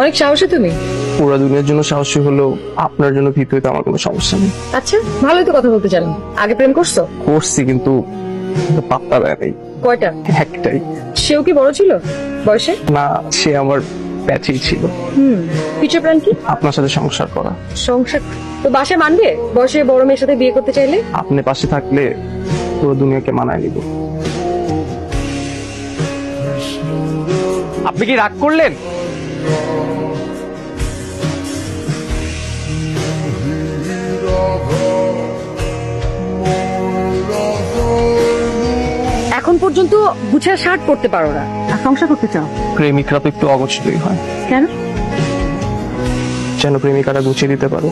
অনেক সাহসী তুমি। পুরো দুনিয়ার জন্য সাহসী হলেও আপনার জন্য ভীত হইতে আমার কোনো সমস্যা নেই। আচ্ছা, ভালোই তো কথা বলতে জানো। আগে প্রেম করছো? করছি কিন্তু পাত্তা দেয় নাই। কয়টা? একটাই। সেও কি বড় ছিল বয়সে? না, সে আমার ব্যাচেই ছিল। ফিউচার প্ল্যান কি? আপনার সাথে সংসার করা। সংসার তো বাসায় মানবে? বয়সে বড় মেয়ের সাথে বিয়ে করতে চাইলে? আপনি পাশে থাকলে পুরো দুনিয়াকে মানায় নিব। আপনি কি রাগ করলেন? এখন পর্যন্ত গুছার শার্ট পরতে পারো না, আর সংসার করতে চাও? প্রেমিকরা তো একটু অগোছলই হয়, কেন? যেন প্রেমিকারা গুছিয়ে দিতে পারে।